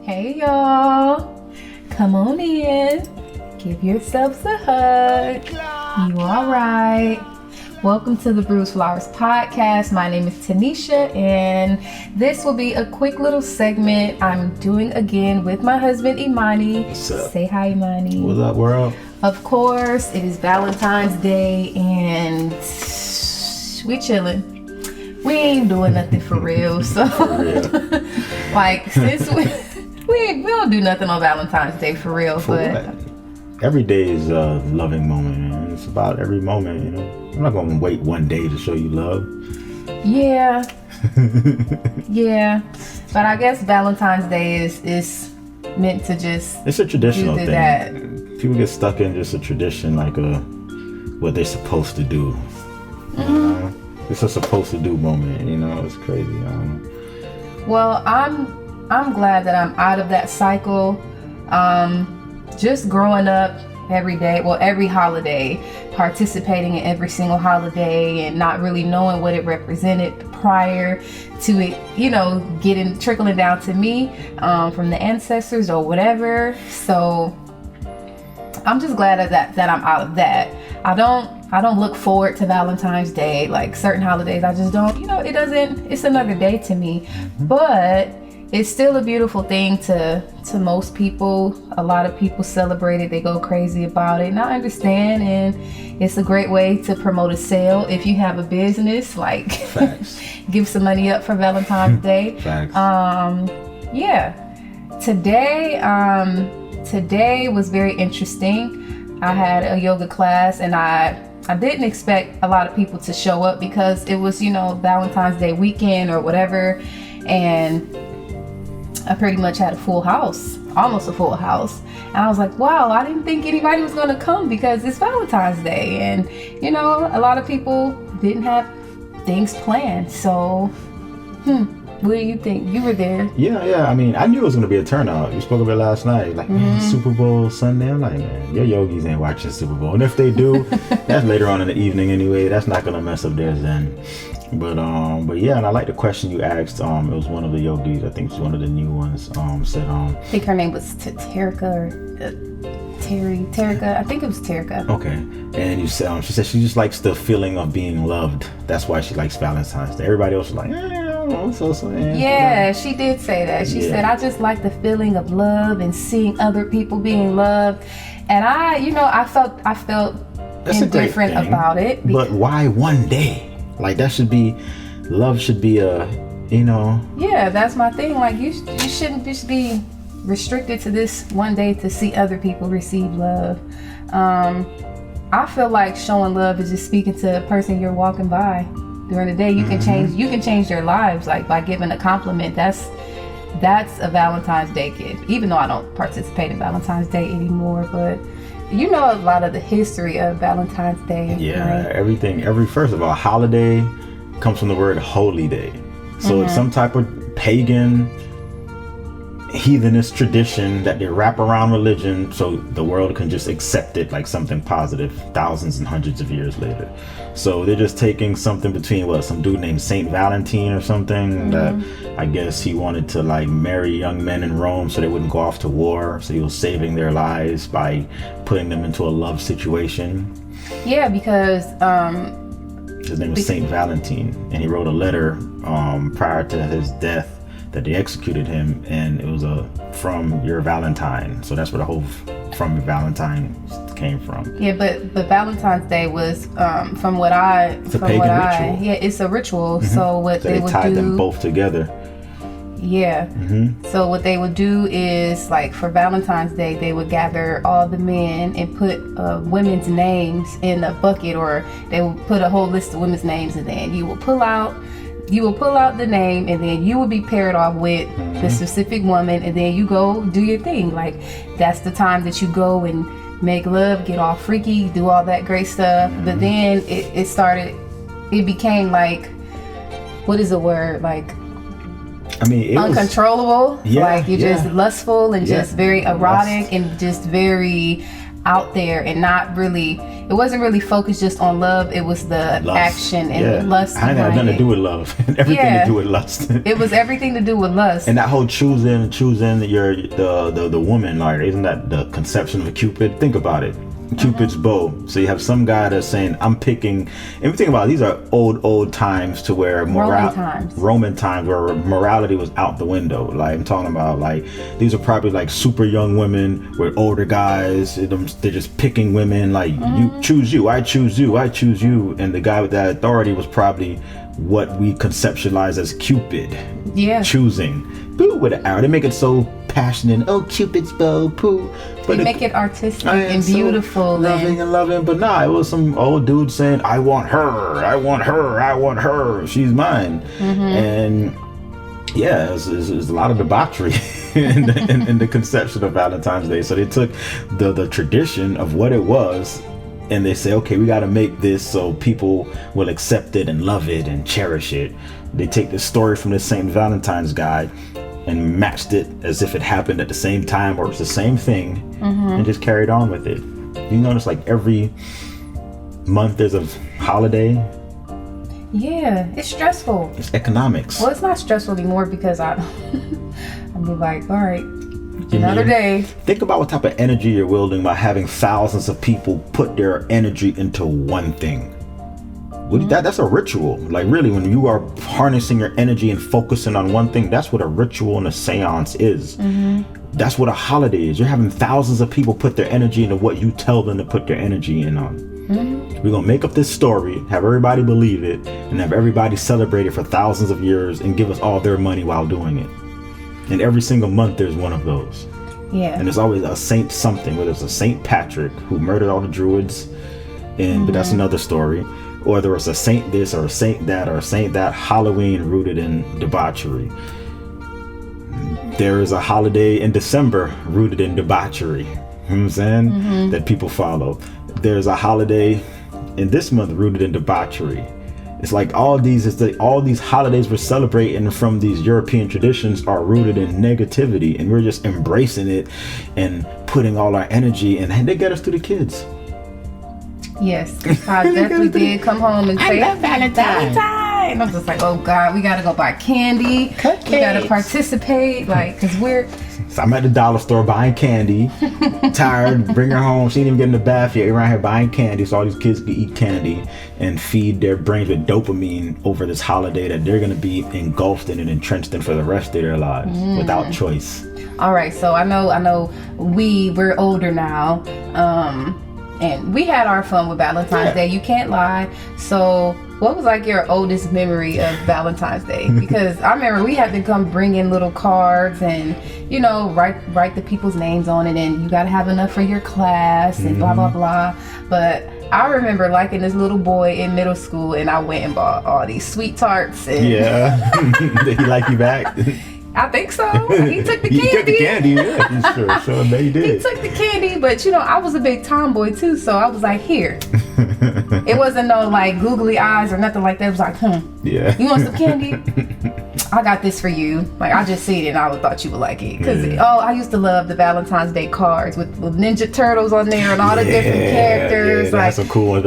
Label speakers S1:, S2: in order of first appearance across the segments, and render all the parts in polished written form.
S1: Hey y'all, come on in, give yourselves a hug. You all right? Welcome to the Bruised Flowers podcast. My name is Tanisha, and this will be a quick little segment I'm doing again with my husband Imani.
S2: What's up?
S1: Say hi, Imani.
S2: What's up, world?
S1: Of course, it is Valentine's Day, and we chilling. We ain't doing nothing for real, so like since we don't do nothing on Valentine's Day for real, but
S2: every day is a loving moment, man. It's about every moment, you know. I'm not gonna wait one day to show you love.
S1: Yeah. Yeah. But I guess Valentine's Day is meant to just
S2: it's a traditional thing.
S1: That.
S2: People get stuck in just a tradition, like what they're supposed to do.
S1: Mm-hmm.
S2: You know? It's a supposed to do moment, you know. It's crazy.
S1: Well, I'm glad that I'm out of that cycle. Just growing up every day, well, every holiday, participating in every single holiday and not really knowing what it represented prior to it, you know, trickling down to me from the ancestors or whatever. So I'm just glad that I'm out of that. I don't look forward to Valentine's Day, like certain holidays. I just don't, you know, it's another day to me. But it's still a beautiful thing to most people. A lot of people celebrate it. They go crazy about it. And I understand. And it's a great way to promote a sale. If you have a business, like give some money up for Valentine's Day.
S2: Facts.
S1: Yeah. Today was very interesting. I had a yoga class, and I didn't expect a lot of people to show up because it was, you know, Valentine's Day weekend or whatever. And I pretty much had a full house, almost a full house. And I was like, wow, I didn't think anybody was going to come because it's Valentine's Day. And, you know, a lot of people didn't have things planned. So, what do you think? You were there.
S2: Yeah. I mean, I knew it was going to be a turnout. You spoke of it last night. Like, man, Super Bowl Sunday. I'm like, man, your yogis ain't watching Super Bowl. And if they do, that's later on in the evening anyway. That's not going to mess up their zen. But yeah, and I like the question you asked. It was one of the yogis, I think it's one of the new ones, said
S1: I think her name was Tarika or Tarika. I think it was Tarika.
S2: Okay. And you said she said she just likes the feeling of being loved. That's why she likes Valentine's Day. Everybody else was like,
S1: yeah, she did say that. She said, I just like the feeling of love and seeing other people being loved. And I felt
S2: that's
S1: indifferent about it.
S2: But why one day? Like love should be you know.
S1: Yeah, that's my thing. Like you shouldn't just be restricted to this one day to see other people receive love. I feel like showing love is just speaking to a person you're walking by during the day. You can change their lives, like by giving a compliment. That's a Valentine's Day gift. Even though I don't participate in Valentine's Day anymore, but you know a lot of the history of Valentine's Day.
S2: Yeah,
S1: right?
S2: first of all, holiday comes from the word holy day. So it's some type of pagan, heathenist tradition that they wrap around religion so the world can just accept it like something positive thousands and hundreds of years later. So they're just taking something between some dude named Saint Valentine or something that I guess he wanted to like marry young men in Rome so they wouldn't go off to war. So he was saving their lives by putting them into a love situation.
S1: Yeah, because
S2: his name was Saint Valentine, and he wrote a letter prior to his death that they executed him, and it was from your Valentine. So that's where the whole from your Valentine came from.
S1: Yeah, but Valentine's Day was from what I
S2: it's a pagan ritual.
S1: Yeah, it's a ritual. So what
S2: so
S1: they would
S2: tied
S1: do,
S2: them both together.
S1: Yeah. So what they would do is, like, for Valentine's Day, they would gather all the men and put women's names in a bucket, or they would put a whole list of women's names, and then you will pull out the name, and then you will be paired off with the specific woman, and then you go do your thing. Like, that's the time that you go and make love, get all freaky, do all that great stuff. But then it became like, what is the word? Like,
S2: I mean, it
S1: uncontrollable.
S2: Was,
S1: like you're just lustful and just very erotic and just very out there and not really, it wasn't really focused just on love. It was the
S2: Lust.
S1: action and the lust.
S2: I ain't had nothing to do with love. Everything to do with lust.
S1: It was everything to do with lust.
S2: And that whole choosing the woman, like, isn't that the conception of Cupid? Think about it. Cupid's bow. So you have some guy that's saying, I'm picking, and we think about it, these are old times to where Roman times where morality was out the window. Like, I'm talking about, like, these are probably like super young women with older guys. They're just picking women, like, you choose you, I choose you, I choose you. And the guy with that authority was probably what we conceptualize as Cupid.
S1: Yeah.
S2: Choosing. Boo with an arrow. They make it so passionate. Oh, Cupid's bow, poo.
S1: But they make it artistic and beautiful.
S2: Loving and loving. But nah, it was some old dude saying, I want her, I want her, I want her. She's mine. And yeah, there's a lot of debauchery in the conception of Valentine's Day. So they took the tradition of what it was, and they say, okay, we got to make this so people will accept it and love it and cherish it. They take the story from the St. Valentine's guy and matched it as if it happened at the same time or it's the same thing, and just carried on with it. You notice, like, every month there's a holiday.
S1: Yeah, it's stressful.
S2: It's economics.
S1: Well, it's not stressful anymore because I'm like, all right, another day.
S2: Think about what type of energy you're wielding by having thousands of people put their energy into one thing. That's a ritual. Like, really, when you are harnessing your energy and focusing on one thing, that's what a ritual and a seance is. That's what a holiday is. You're having thousands of people put their energy into what you tell them to put their energy in on. We're gonna make up this story, have everybody believe it, and have everybody celebrate it for thousands of years and give us all their money while doing it. And every single month there's one of those.
S1: Yeah.
S2: And there's always a saint something, whether it's a Saint Patrick who murdered all the druids, but that's another story. Or there was a saint this or a saint that or a saint that. Halloween rooted in debauchery. There is a holiday in December rooted in debauchery. You know what I'm saying? That people follow. There's a holiday in this month rooted in debauchery. It's like all these holidays we're celebrating from these European traditions are rooted in negativity, and we're just embracing it and putting all our energy, and they get us to the kids.
S1: Yes, I definitely did come home and say, Valentine. And I'm just like, oh God, we gotta go buy candy.
S2: Cupcakes.
S1: We gotta participate, like, cause we're.
S2: So I'm at the dollar store buying candy. Tired, bring her home. She ain't even get in the bath yet. Around here buying candy, so all these kids can eat candy and feed their brains with dopamine over this holiday that they're gonna be engulfed in and entrenched in for the rest of their lives without choice.
S1: All right, so I know we're older now. And we had our fun with Valentine's Day. You can't lie. So what was like your oldest memory of Valentine's Day? Because I remember we had to come bring in little cards and, you know, write the people's names on it, and you got to have enough for your class and blah, blah, blah. But I remember liking this little boy in middle school, and I went and bought all these sweet tarts. And
S2: Did he like you back?
S1: I think so. He took the candy.
S2: He took the candy, yeah. Sure, he did.
S1: He took the candy, but you know, I was a big tomboy too, so I was like, here. It wasn't no like googly eyes or nothing like that. It was like,
S2: yeah.
S1: You want some candy? I got this for you. Like, I just seen it and I would thought you would like it. Because, I used to love the Valentine's Day cards with Ninja Turtles on there and all the different characters.
S2: Yeah, that's some cool ones.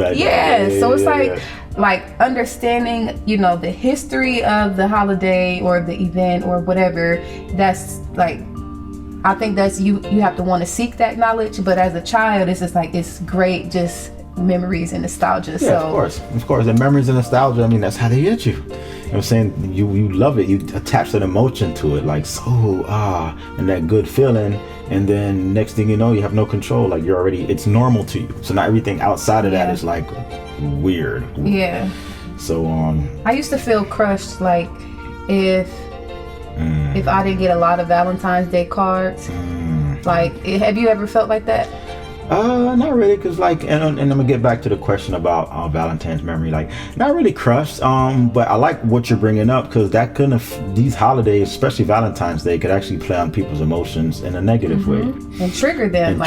S1: So it's like understanding, you know, the history of the holiday or the event or whatever. That's like, I think that's you have to want to seek that knowledge. But as a child, it's just like, it's great, just memories and nostalgia.
S2: Yeah, of course. And memories and nostalgia, I mean, that's how they get you. You know what I'm saying? You love it. You attach an emotion to it, like, and that good feeling. And then next thing you know, you have no control. Like, it's normal to you. So now everything outside of that is like weird.
S1: Yeah.
S2: So
S1: I used to feel crushed, like if I didn't get a lot of Valentine's Day cards. Like, have you ever felt like that?
S2: Not really, because like, and I'm gonna get back to the question about Valentine's memory. Like, not really crushed. But I like what you're bringing up, because that these holidays, especially Valentine's Day, could actually play on people's emotions in a negative way
S1: and trigger them.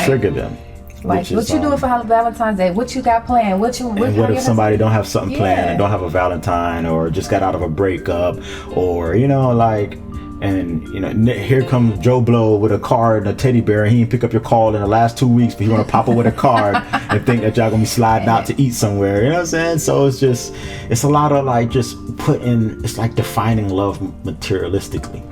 S1: Like, what you doing for Valentine's Day? What you got planned? What
S2: if somebody don't have something planned and don't have a Valentine, or just got out of a breakup, or, you know, like, And here comes Joe Blow with a card and a teddy bear, and he didn't pick up your call in the last 2 weeks, but he want to pop up with a card and think that y'all gonna be sliding out to eat somewhere. You know what I'm saying? So it's a lot of like just it's like defining love materialistically.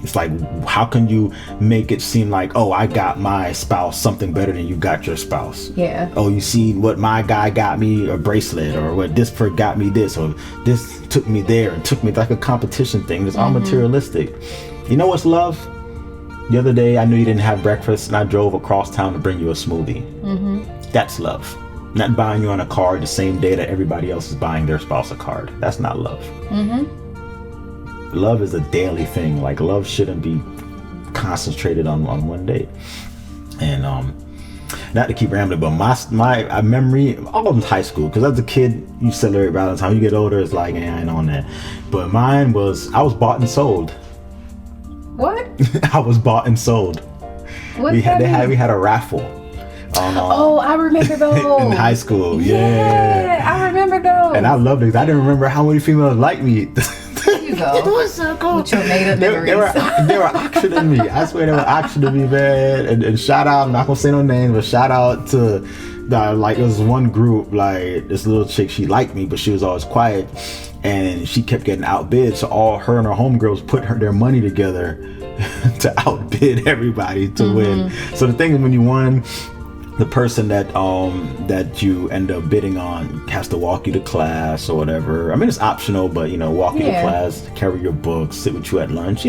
S2: It's like, how can you make it seem like, oh, I got my spouse something better than you got your spouse?
S1: Yeah.
S2: Oh, you see what my guy got me, a bracelet, or what this person got me this, or this took me there and took me like a competition thing. It's all materialistic. You know what's love? The other day, I knew you didn't have breakfast, and I drove across town to bring you a smoothie. That's love. Not buying you on a card the same day that everybody else is buying their spouse a card. That's not love. Love is a daily thing. Like, love shouldn't be concentrated on one day. And not to keep rambling, but my memory all of high school, because as a kid you celebrate Valentine's. You get older, it's like, I ain't on that. But mine was, I was bought and sold.
S1: What?
S2: I was bought and sold. We had a raffle.
S1: I remember those.
S2: In high school. Yeah,
S1: I remember those.
S2: And I loved it. I didn't remember how many females liked me.
S1: There you go.
S2: It was so cool.
S1: With your made up memories.
S2: They were auctioning me. I swear they were auctioning me, man. And shout out, I'm not gonna say no names, but shout out to like, it was one group, like this little chick, she liked me, but she was always quiet, and she kept getting outbid. So all her and her homegirls put their money together to outbid everybody to win. So the thing is, when you won, the person that you end up bidding on has to walk you to class or whatever. I mean, it's optional, but walk you to class, carry your books, sit with you at lunch,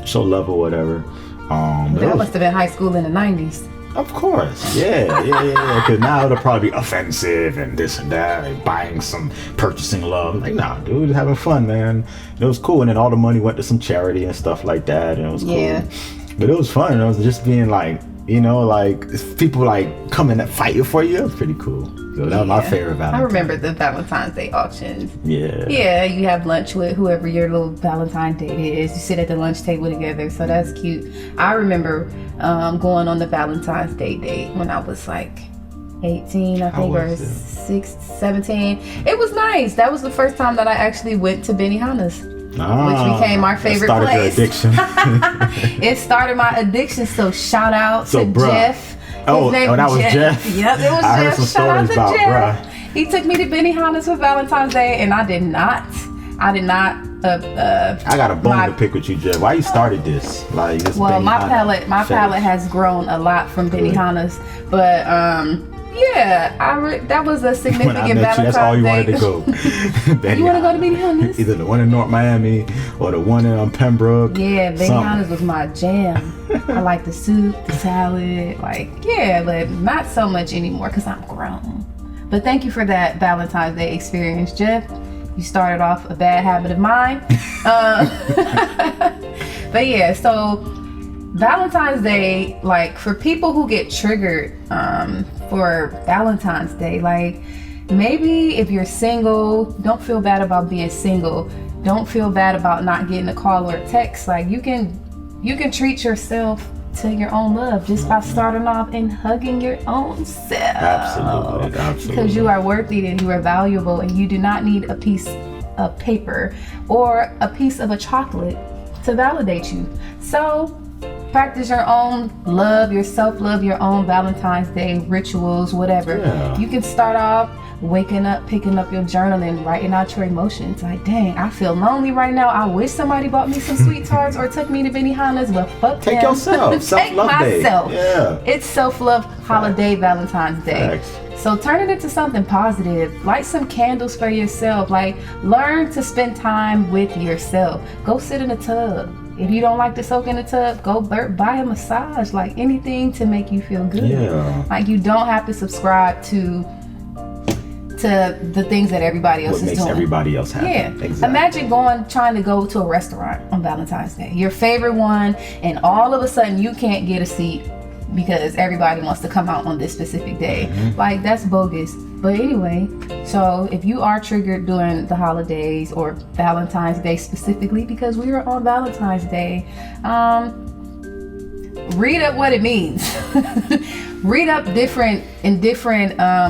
S2: show love or whatever.
S1: That must have been high school in the 90s.
S2: Of course, yeah. Because now it'll probably be offensive and this and that, and purchasing love. Like, nah, dude, just having fun, man. It was cool, and then all the money went to some charity and stuff like that, and it was cool. But it was fun. It was just being like, like people like coming and fighting for you. It was pretty cool. So that was my favorite Valentine.
S1: I remember the Valentine's Day auctions.
S2: Yeah,
S1: you have lunch with whoever your little Valentine date is. You sit at the lunch table together, so that's cute. I remember going on the Valentine's Day date when I was like 18, I think, or 17. It was nice. That was the first time that I actually went to Benihana's. Which became our favorite place.
S2: Your addiction.
S1: It started my addiction. So shout out to Jeff.
S2: That was Jeff.
S1: Yep, it was
S2: I
S1: Jeff.
S2: heard some stories about
S1: Jeff. He took me to Benihana's for Valentine's Day, and I did not. I got
S2: a bone to pick with you, Jeff. Why you started this? Like, this
S1: well,
S2: Benihana
S1: my palate has grown a lot from Benihana's, but that was a significant
S2: when I met
S1: Valentine's
S2: you, that's all you wanted
S1: Day.
S2: to go.
S1: You want to go to Benihana's?
S2: Either the one in North Miami or the one in Pembroke.
S1: Yeah, Benihana's was my jam. I like the soup, the salad, but not so much anymore because I'm grown. But thank you for that Valentine's Day experience, Jeff. You started off a bad habit of mine. But yeah, so Valentine's Day, like, for people who get triggered for Valentine's Day, like, maybe if you're single, don't feel bad about being single. Don't feel bad about not getting a call or a text. Like, you can treat yourself to your own love just by starting off and hugging your own self.
S2: Absolutely.
S1: Because you are worthy and you are valuable, and you do not need a piece of paper or a piece of a chocolate to validate you. So practice your own love, your self-love, your own Valentine's Day rituals, whatever. You can start off waking up, picking up your journal and writing out your emotions. Like, dang, I feel lonely right now. I wish somebody bought me some sweet tarts or took me to Benihana's, but fuck
S2: Take
S1: them.
S2: yourself.
S1: Take myself.
S2: Day. Yeah.
S1: It's self-love holiday Valentine's Day.
S2: Facts.
S1: So turn it into something positive. Light some candles for yourself. Like, learn to spend time with yourself. Go sit in a tub. If you don't like to soak in the tub, go buy a massage. Like, anything to make you feel good.
S2: Yeah.
S1: Like, you don't have to subscribe to the things that everybody else is doing.
S2: What makes everybody else happy.
S1: Yeah.
S2: Exactly.
S1: Imagine trying to go to a restaurant on Valentine's Day, your favorite one, and all of a sudden you can't get a seat because everybody wants to come out on this specific day. Like, that's bogus. But anyway, so if you are triggered during the holidays or Valentine's Day specifically, because we were on Valentine's Day, read up what it means. Read up different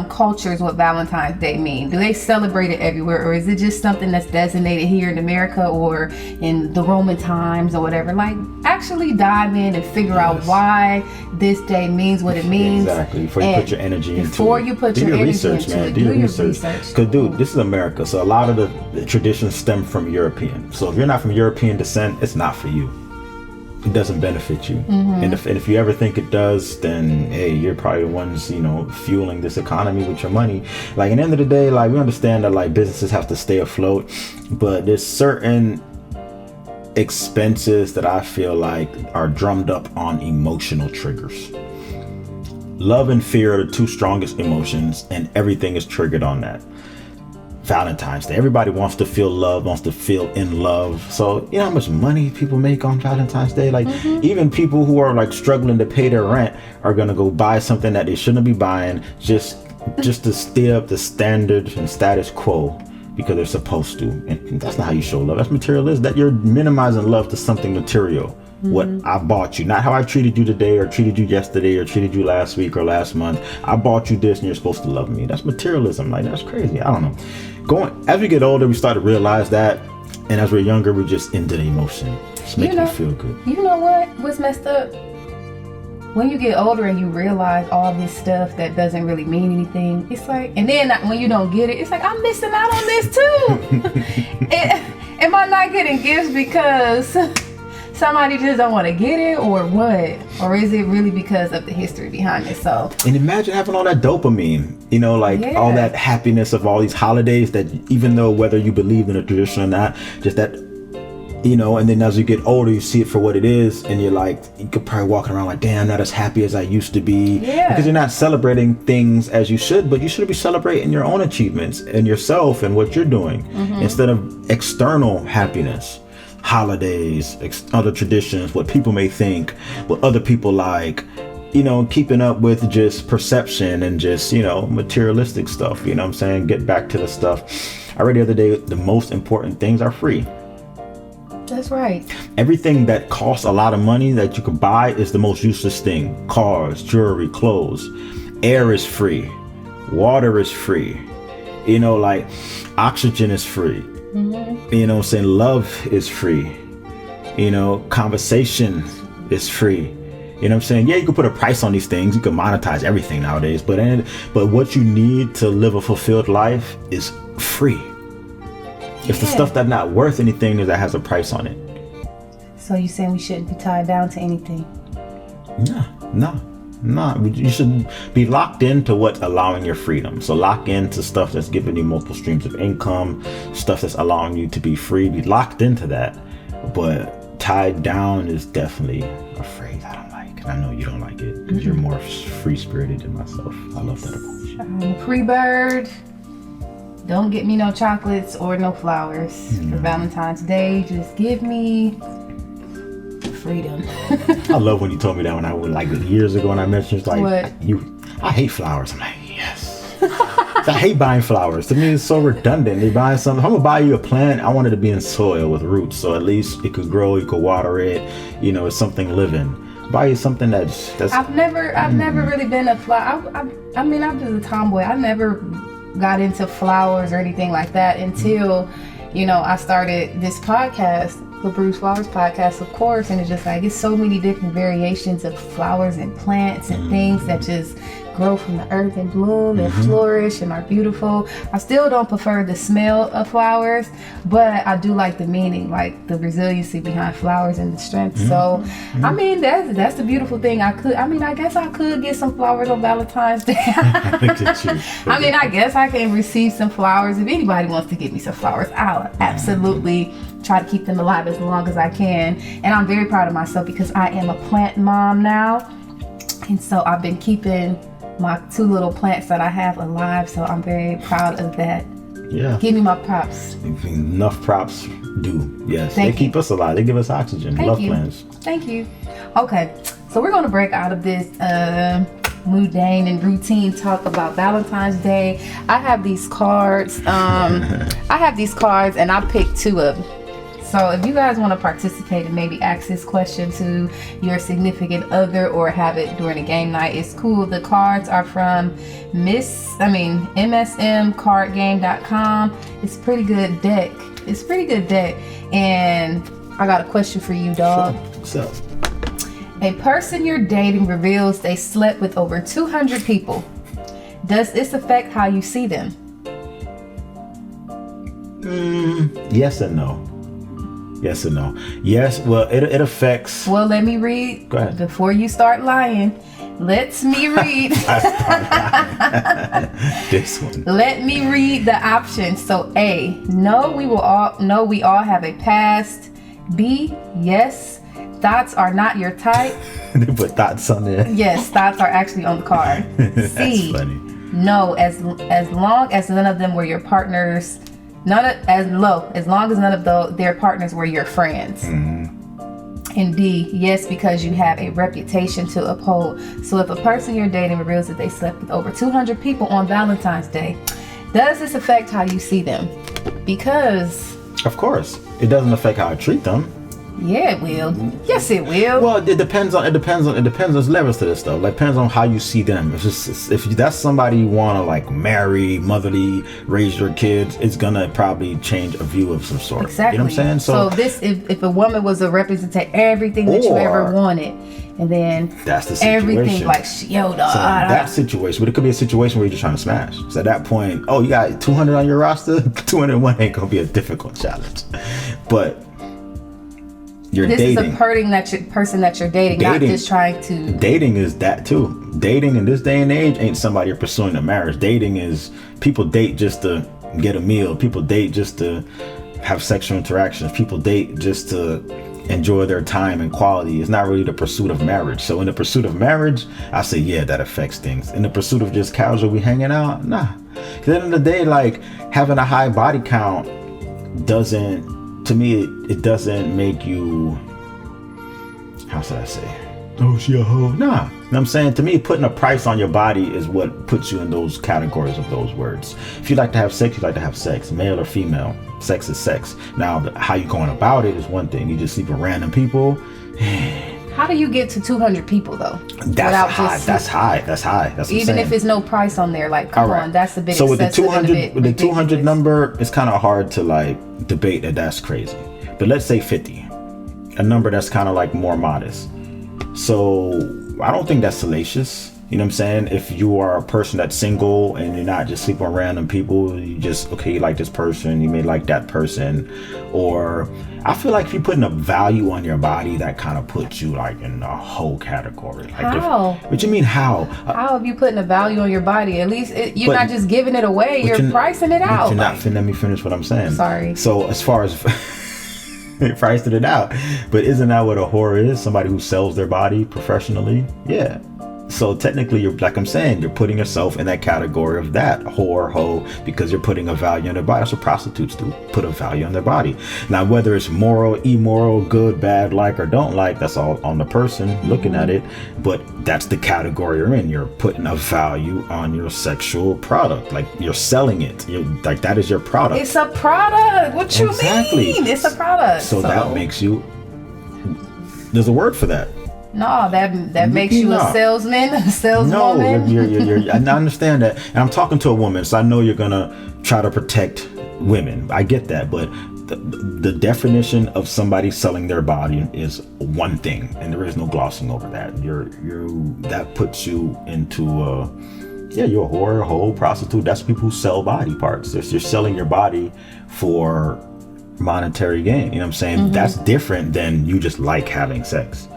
S1: cultures what Valentine's Day mean. Do they celebrate it everywhere, or is it just something that's designated here in America or in the Roman times or whatever? Like, actually dive in and figure out why this day means what it means.
S2: Exactly. Before you put your energy into it.
S1: Before you put your energy into it. Do your research.
S2: Because, dude, this is America, so a lot of the traditions stem from European. So if you're not from European descent, it's not for you. It doesn't benefit you. And if you ever think it does, then hey, you're probably the ones, fueling this economy with your money. Like, at the end of the day, like, we understand that like businesses have to stay afloat, but there's certain expenses that I feel like are drummed up on emotional triggers. Love and fear are the two strongest emotions, and everything is triggered on that. Valentine's Day, everybody wants to feel love, wants to feel in love. So you know how much money people make on Valentine's Day? Like, even people who are like struggling to pay their rent are gonna go buy something that they shouldn't be buying just to stay up the standard and status quo because they're supposed to. And that's not how you show love. That's materialism. That you're minimizing love to something material. What I bought you, not how I treated you today or treated you yesterday or treated you last week or last month. I bought you this and you're supposed to love me. That's materialism. Like, that's crazy. I don't know. As we get older, we start to realize that, and as we're younger, we're just into the emotion. Just make you feel good.
S1: You know what's messed up? When you get older and you realize all this stuff that doesn't really mean anything, it's like, and then when you don't get it, it's like, I'm missing out on this too. Am I not getting gifts because somebody just don't want to get it, or what? Or is it really because of the history behind it? So, and
S2: imagine having all that dopamine, all that happiness of all these holidays that, even though whether you believe in a tradition or not, just that, and then as you get older, you see it for what it is, and you're like, you could probably walk around like, damn, not as happy as I used to be.
S1: Yeah.
S2: Because you're not celebrating things as you should, but you should be celebrating your own achievements and yourself and what you're doing instead of external happiness. Holidays, other traditions, what people may think, what other people like, keeping up with just perception and just, materialistic stuff. You know what I'm saying? Get back to the stuff. I read the other day, the most important things are free.
S1: That's right.
S2: Everything that costs a lot of money that you can buy is the most useless thing. Cars, jewelry, clothes. Air is free. Water is free. Like oxygen is free. Saying love is free. Conversation is free. I'm saying? Yeah, you can put a price on these things. You can monetize everything nowadays. But what you need to live a fulfilled life is free. It's the stuff that's not worth anything that has a price on it.
S1: So you saying we shouldn't be tied down to anything?
S2: No. You should be locked into what's allowing your freedom. So lock into stuff that's giving you multiple streams of income, stuff that's allowing you to be free. Be locked into that. But tied down is definitely a phrase I don't like. And I know you don't like it because you're more free-spirited than myself. I love that about you.
S1: I'm a free bird. Don't get me no chocolates or no flowers for Valentine's Day. Just give me freedom.
S2: I love when you told me that when I was like years ago when I mentioned like
S1: what?
S2: I hate flowers. I'm like, yes. I hate buying flowers. To me, it's so redundant. You're buying something. I'm gonna buy you a plant. I want it to be in soil with roots, so at least it could grow. You could water it. It's something living. Buy you something that's.
S1: I've never really been a flower. I mean, I'm just a tomboy. I never got into flowers or anything like that until, I started this podcast. The Bruce Flowers podcast, of course, and it's just like, it's so many different variations of flowers and plants and things that just grow from the earth and bloom and flourish and are beautiful. I still don't prefer the smell of flowers, but I do like the meaning, like the resiliency behind flowers and the strength. So, I mean, that's the beautiful thing. I guess I could get some flowers on Valentine's Day.
S2: Look at you.
S1: I guess I can receive some flowers. If anybody wants to give me some flowers, I'll absolutely try to keep them alive as long as I can. And I'm very proud of myself because I am a plant mom now. And so I've been keeping my 2 little plants that I have alive. So I'm very proud of that.
S2: Yeah.
S1: Give me my props.
S2: Enough props do. Yes. They keep us alive. They give us oxygen. Love plants.
S1: Thank you. Okay. So we're going to break out of this mundane and routine talk about Valentine's Day. I have these cards. And I picked 2 of them. So if you guys want to participate and maybe ask this question to your significant other or have it during a game night, it's cool. The cards are from MSMcardgame.com. It's a pretty good deck. And I got a question for you, dog.
S2: Sure. What's up?
S1: A person you're dating reveals they slept with over 200 people. Does this affect how you see them?
S2: Yes and no. Yes and no. Yes, well, it affects.
S1: Well, let me read.
S2: Go ahead.
S1: Before you start lying, let me read.
S2: This one.
S1: Let me read the options. So A, no, we all have a past. B, yes, thoughts are not your type.
S2: They put thoughts on there.
S1: Yes, thoughts are actually on the card.
S2: That's
S1: C,
S2: funny.
S1: no, as long as none of them were your partners. As long as none of their partners were your friends. And D, yes, because you have a reputation to uphold. So if a person you're dating reveals that they slept with over 200 people on Valentine's Day, does this affect how you see them? Because
S2: Of course, it doesn't affect how I treat them.
S1: yeah, it will. Yes, it will.
S2: Well, it depends on. There's levels to this stuff. Like, depends on how you see them. If that's somebody you want to like marry, motherly, raise your kids, it's gonna probably change a view of some sort.
S1: Exactly.
S2: You know what I'm saying?
S1: So this, if a woman was to represent everything that you ever wanted, and then
S2: that's the situation.
S1: everything like yo, dog.
S2: So that situation, but it could be a situation where you're just trying to smash. So at that point, oh, you got 200 on your roster. 201 ain't gonna be a difficult challenge, but.
S1: This
S2: dating.
S1: is a person that you're dating, not just trying to.
S2: Dating is that too. Dating in this day and age ain't somebody you're pursuing a marriage. Dating is people date just to get a meal. People date just to have sexual interactions. People date just to enjoy their time and quality. It's not really the pursuit of marriage. So in the pursuit of marriage, I say, yeah, that affects things. In the pursuit of just casual, we hanging out, nah. Because at the end of the day, like having a high body count doesn't. To me, it doesn't make you, how should I say, oh, she a hoe. Nah. You know what I'm saying? To me, putting a price on your body is what puts you in those categories of those words. If you like to have sex, you like to have sex, male or female. Sex is sex. Now, how you going about it is one thing. You just sleep with random people.
S1: How do you get to 200 people though?
S2: That's high. That's high. That's
S1: even if it's no price on there. Like, come on, that's a bit excessive.
S2: So with the 200 number, it's kind of hard to like debate that's crazy. But let's say 50, a number that's kind of like more modest. So I don't think that's salacious. You know what I'm saying? If you are a person that's single and you're not just sleeping with random people, you just, okay, you like this person, you may like that person. Or I feel like if you're putting a value on your body, that kind of puts you like in a whole category. Like
S1: how?
S2: What you mean how?
S1: How have you putting a value on your body? At least you're not just giving it away, you're pricing it out.
S2: You're not, let me finish what I'm saying.
S1: Sorry.
S2: So as far as pricing it out, but isn't that what a whore is? Somebody who sells their body professionally? Yeah. So technically, you're like I'm saying, you're putting yourself in that category of that whore, hoe, because you're putting a value on their body. That's what prostitutes do, put a value on their body. Now, whether it's moral, immoral, good, bad, like, or don't like, that's all on the person looking at it. But that's the category you're in. You're putting a value on your sexual product. Like, you're selling it. You're like, that is your product.
S1: It's a product. What you mean? It's a product.
S2: So that makes you, there's a word for that.
S1: No, that makes you a salesman, a saleswoman.
S2: No, you're I understand that. And I'm talking to a woman, so I know you're going to try to protect women. I get that. But the definition of somebody selling their body is one thing, and there is no glossing over that. That puts you into you're a whore, a hoe, prostitute. That's people who sell body parts. You're selling your body for monetary gain. You know what I'm saying? Mm-hmm. That's different than you just like having sex.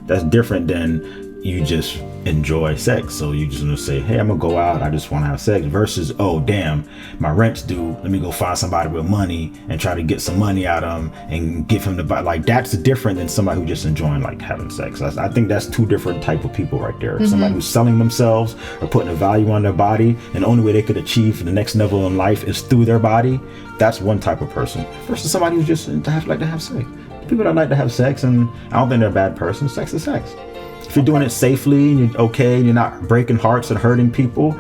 S2: That's different than you just enjoy sex. So you just want to say, hey, I'm gonna go out, I just want to have sex, versus, oh damn, my rent's due, let me go find somebody with money and try to get some money out of him and give him the buy. Like, that's different than somebody who just enjoying like having sex. I think that's two different type of people right there. Mm-hmm. Somebody who's selling themselves or putting a value on their body, and the only way they could achieve the next level in life is through their body. That's one type of person, versus somebody who's just like to have sex. People that like to have sex, and I don't think they're a bad person. Sex is sex. If you're doing it safely and you're okay and you're not breaking hearts and hurting people,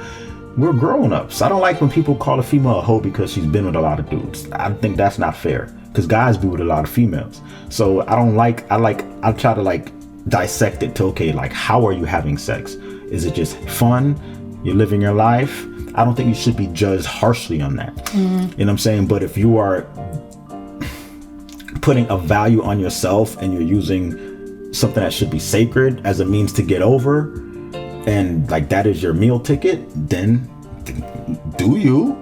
S2: we're grown ups. I don't like when people call a female a hoe because she's been with a lot of dudes. I think that's not fair. because guys be with a lot of females. So I try to like dissect it to, okay, like, how are you having sex? Is it just fun? You're living your life? I don't think you should be judged harshly on that. You know what I'm saying? But if you are putting a value on yourself and you're using something that should be sacred as a means to get over, and like that is your meal ticket, then do you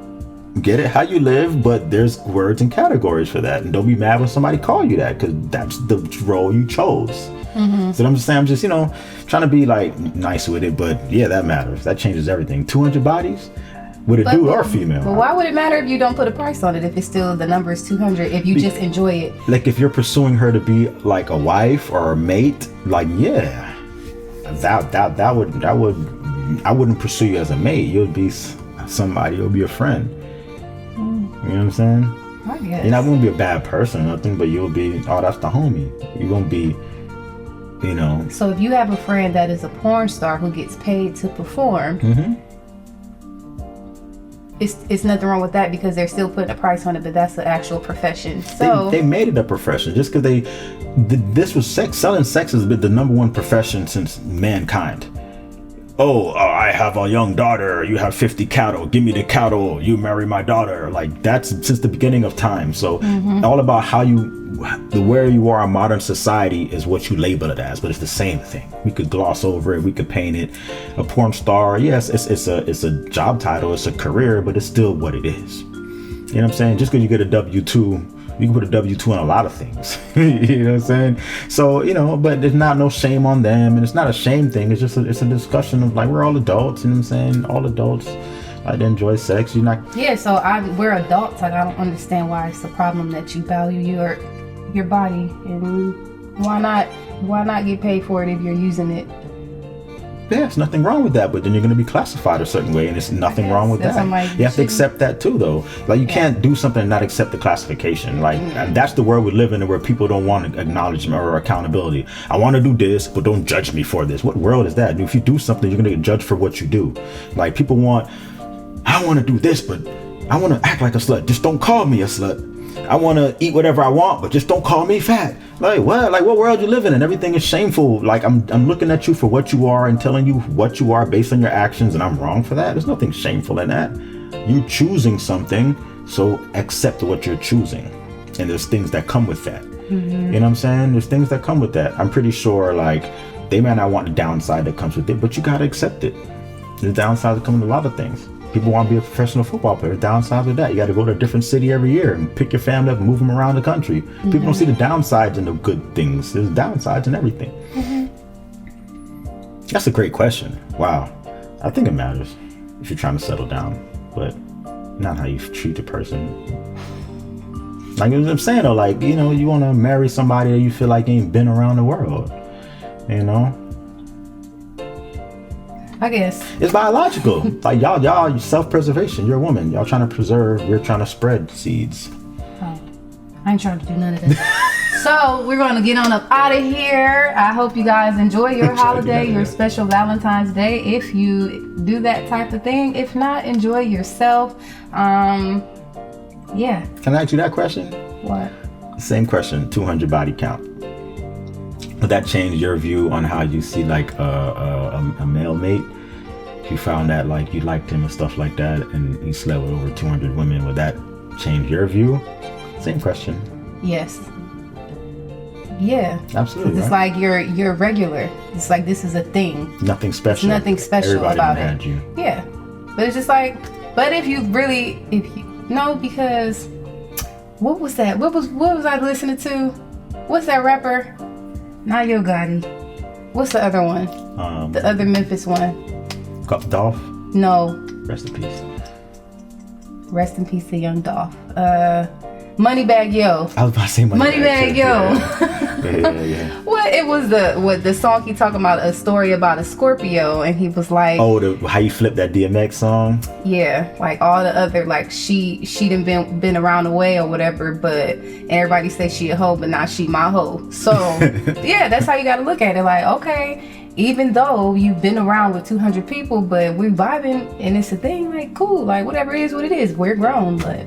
S2: get it how you live, but there's words and categories for that, and don't be mad when somebody call you that, because that's the role you chose. So I'm just saying, I'm just, you know, trying to be like nice with it, but yeah, that matters. That changes everything. 200 bodies, would it do or female?
S1: But why would it matter if you don't put a price on it, if it's still, the number is 200, if you just enjoy it?
S2: Like if you're pursuing her to be like a wife or a mate, like, yeah, that would I wouldn't pursue you as a mate. You'll be somebody, you'll be a friend. You know what I'm saying?
S1: I guess.
S2: You're not gonna be a bad person or nothing, but you'll be, oh, that's the homie. You're gonna be, you know.
S1: So if you have a friend that is a porn star who gets paid to perform, it's nothing wrong with that, because they're still putting a price on it, but that's the actual profession. So
S2: they made it a profession just because this was sex. Selling sex has been the number one profession since mankind. Oh, I have a young daughter, you have 50 cattle, give me the cattle, you marry my daughter. Like, that's since the beginning of time. So all about how where you are in modern society is what you label it as, but it's the same thing. We could gloss over it, we could paint it. A porn star, yes, it's a job title, it's a career, but it's still what it is. You know what I'm saying? Just because you get a W-2, you can put a W-2 on a lot of things. You know what I'm saying? So, you know, but there's no shame on them, and it's not a shame thing. It's just it's a discussion of like, we're all adults, you know what I'm saying? All adults like to enjoy sex. You're not.
S1: Yeah, so we're adults. Like, I don't understand why it's a problem that you value your body, and why not get paid for it if you're using it?
S2: Yeah, there's nothing wrong with that, but then you're going to be classified a certain way, and there's nothing wrong with that. You have to accept that too, though. Like, you can't do something and not accept the classification. Like, that's the world we live in, where people don't want acknowledgement or accountability. I want to do this, but don't judge me for this. What world is that? If you do something, you're going to get judged for what you do. Like, people I want to do this, but I want to act like a slut. Just don't call me a slut. I want to eat whatever I want, but just don't call me fat. Like, what? Like, what world you living in? Everything is shameful. Like, I'm looking at you for what you are and telling you what you are based on your actions, and I'm wrong for that. There's nothing shameful in that. You choosing something, so accept what you're choosing. And there's things that come with that. You know what I'm saying? There's things that come with that. I'm pretty sure, like, they might not want the downside that comes with it, but you got to accept it. The downside that comes with a lot of things. People want to be a professional football player. Downside of that, you got to go to a different city every year and pick your family up and move them around the country. People don't see the downsides and the good things. There's downsides and everything. That's a great question. Wow. I think it matters if you're trying to settle down, but not how you treat the person. Like, you know what I'm saying, though, like, you know, you want to marry somebody that you feel like ain't been around the world, you know?
S1: I guess
S2: it's biological. Like, y'all self-preservation. You're a woman. Y'all trying to preserve. We're trying to spread seeds.
S1: Oh, I ain't trying to do none of that. So we're going to get on up out of here. I hope you guys enjoy your holiday, your special Valentine's Day, if you do that type of thing. If not, enjoy yourself. Yeah. Can
S2: I ask you that question?
S1: What?
S2: Same question. 200 body count. Would that change your view on how you see, like, a male mate? If you found that, like, you liked him and stuff like that, and he slept with over 200 women, would that change your view? Same question.
S1: Yes. Yeah.
S2: Absolutely.
S1: It's
S2: right?
S1: like you're regular. It's like, this is a thing.
S2: Nothing special.
S1: There's nothing special
S2: Everybody
S1: about
S2: had
S1: it.
S2: You.
S1: Yeah. But it's just like, but if you no, because what was that? What was I listening to? What's that rapper? Not Yo Gotti. What's the other one? The other Memphis one.
S2: Dolph?
S1: No.
S2: Rest in peace.
S1: Rest in peace to Young Dolph. Moneybag Yo.
S2: I was about to say
S1: Moneybag Yo.
S2: Yeah.
S1: What it was the song he talking about, a story about a Scorpio, and he was like,
S2: how you flip that DMX song?
S1: Yeah, like all the other, like she done been around the way or whatever, but everybody say she a hoe, but not she my hoe. So yeah, that's how you got to look at it. Like, okay, even though you've been around with 200 people, but we're vibing and it's a thing, like, cool, like whatever it is what it is, we're grown. But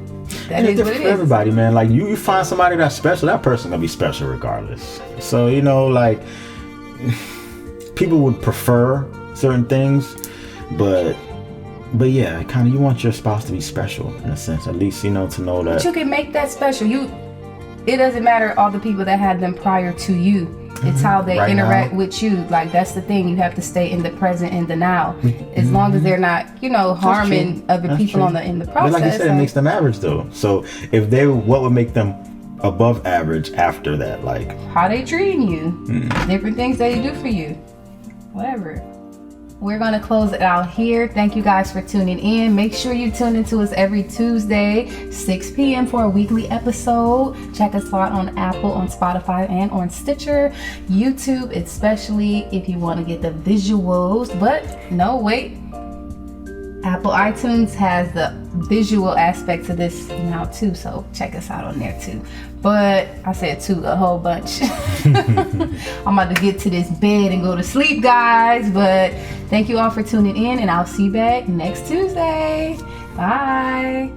S1: That is what it
S2: for
S1: is.
S2: everybody, man. Like you find somebody that's special, that person gonna be special regardless. So, you know, like people would prefer certain things, but yeah, kind of you want your spouse to be special in a sense, at least, you know, to know that.
S1: But you can make that special. It doesn't matter all the people that had them prior to you. It's how they interact with you. Like, that's the thing. You have to stay in the present, in the now. As long as they're not, you know, harming other people in the process.
S2: But like you said, it makes them average though. So if what would make them above average after that? Like
S1: how they treating you, different things they do for you, whatever. We're going to close it out here. Thank you guys for tuning in. Make sure you tune into us every Tuesday, 6 p.m. for a weekly episode. Check us out on Apple, on Spotify, and on Stitcher. YouTube, especially if you want to get the visuals. But no, wait. Apple iTunes has the visual aspect to this now too, so check us out on there too. But I said too, a whole bunch. I'm about to get to this bed and go to sleep, guys. But thank you all for tuning in, and I'll see you back next Tuesday. Bye.